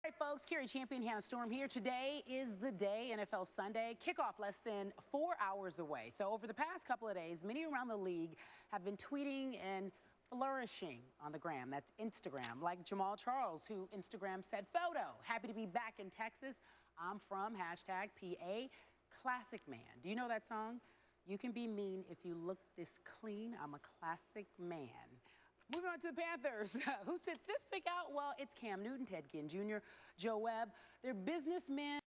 All right, folks, Cari champion Hannah Storm here. Today is the day, NFL Sunday. Kickoff less than 4 hours away. So over the past couple of days, many around the league have been tweeting and flourishing on the gram. That's Instagram, like Jamal Charles, who Instagram said, photo, happy to be back in Texas. I'm from #PA Classic Man. Do you know that song? You can be mean if you look this clean. I'm a classic man. Moving on to the Panthers. Who sent this pick out? Well, it's Cam Newton, Ted Ginn Jr., Joe Webb. They're businessmen.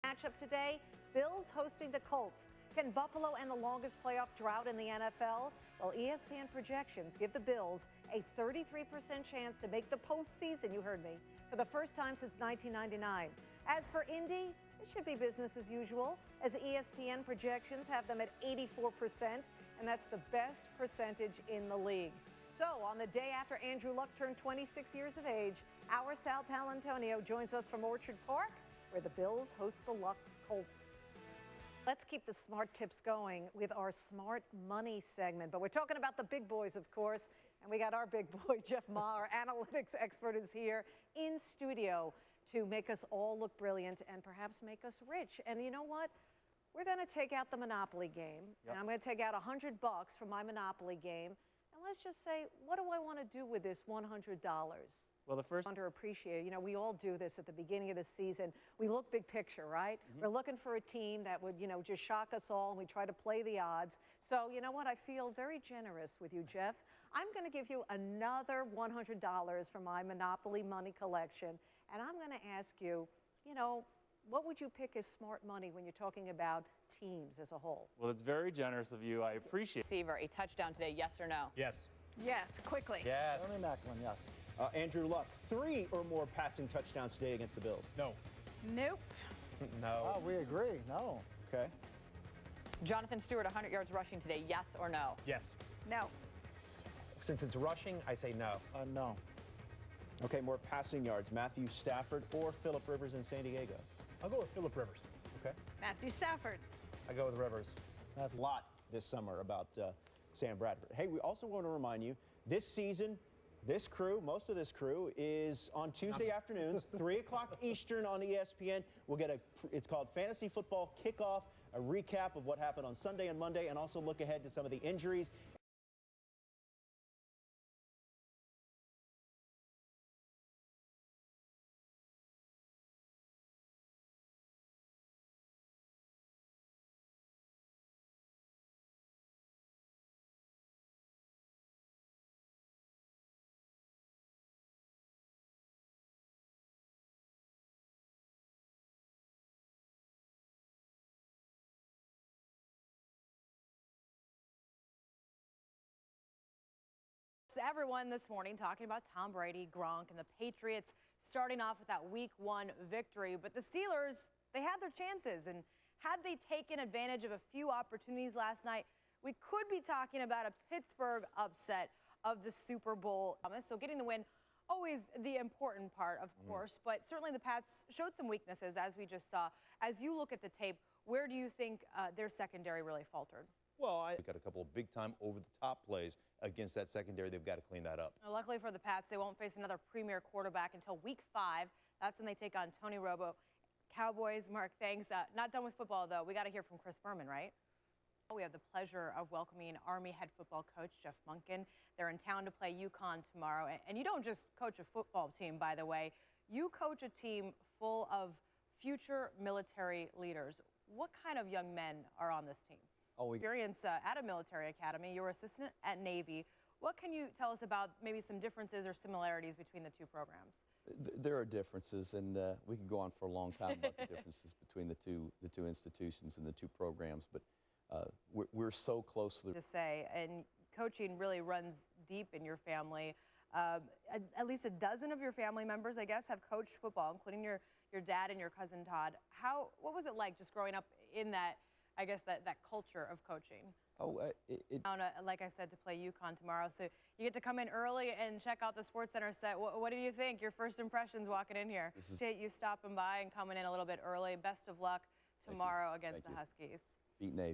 Matchup today, Bills hosting the Colts. Can Buffalo end the longest playoff drought in the NFL? Well, ESPN projections give the Bills a 33% chance to make the postseason, you heard me, for the first time since 1999. As for Indy, it should be business as usual, as ESPN projections have them at 84%, and that's the best percentage in the league. So, on the day after Andrew Luck turned 26 years of age, our Sal Paolantonio joins us from Orchard Park, where the Bills host the Lux Colts. Let's keep the smart tips going with our smart money segment. But we're talking about the big boys, of course. And we got our big boy, Jeff Ma, our analytics expert, is here in studio to make us all look brilliant and perhaps make us rich. And you know what? We're going to take out the Monopoly game. Yep. And I'm going to take out $100 from my Monopoly game. And let's just say, what do I want to do with this $100? Well, the first underappreciated. You know, we all do this at the beginning of the season. We look big picture, right? We're looking for a team that would, just shock us all, and we try to play the odds. So, you know what? I feel very generous with you, Jeff. I'm going to give you another $100 from my Monopoly money collection, and I'm going to ask you, what would you pick as smart money when you're talking about teams as a whole? Well, it's very generous of you. I appreciate it. Receiver, a touchdown today, yes or no? Yes. Yes, quickly. Yes. Ernie Macklin, yes. Andrew Luck, 3 or more passing touchdowns today against the Bills. No. Nope. No. Oh, we agree. No. Okay. Jonathan Stewart, 100 yards rushing today, yes or no? Yes. No. Since it's rushing, I say no. No. Okay, more passing yards. Matthew Stafford or Phillip Rivers in San Diego. I'll go with Phillip Rivers. Okay. Matthew Stafford. I go with Rivers. A lot this summer about Sam Bradford. Hey, we also want to remind you, this season, this crew, most of this crew, is on Tuesday afternoons, 3 o'clock Eastern on ESPN. We'll get it's called Fantasy Football Kickoff, a recap of what happened on Sunday and Monday, and also look ahead to some of the injuries. Everyone this morning talking about Tom Brady, Gronk, and the Patriots starting off with that Week 1 victory. But the Steelers, they had their chances, and had they taken advantage of a few opportunities last night, we could be talking about a Pittsburgh upset of the Super Bowl. So getting the win, always the important part, of course, but certainly the Pats showed some weaknesses, as we just saw. As you look at the tape, where do you think their secondary really faltered? Well, I got a couple of big-time over-the-top plays against that secondary. They've got to clean that up. Well, luckily for the Pats, they won't face another premier quarterback until Week 5. That's when they take on Tony Romo. Cowboys, Mark, thanks. Not done with football, though. We got to hear from Chris Berman, right? We have the pleasure of welcoming Army head football coach Jeff Monken. They're in town to play UConn tomorrow. And you don't just coach a football team, by the way. You coach a team full of future military leaders. What kind of young men are on this team? Experience at a military academy. You were assistant at Navy. What can you tell us about maybe some differences or similarities between the two programs? There are differences, and we can go on for a long time about the differences between the two institutions and the two programs. But we're so close to say, and coaching really runs deep in your family. At least a dozen of your family members, I guess, have coached football, including your dad and your cousin Todd. What was it like just growing up in that? I guess that culture of coaching? Oh, Like I said, to play UConn tomorrow. So you get to come in early and check out the Sportscenter set. What did you think? Your first impressions walking in here? Appreciate you stopping by and coming in a little bit early. Best of luck tomorrow against the Huskies. beat Navy.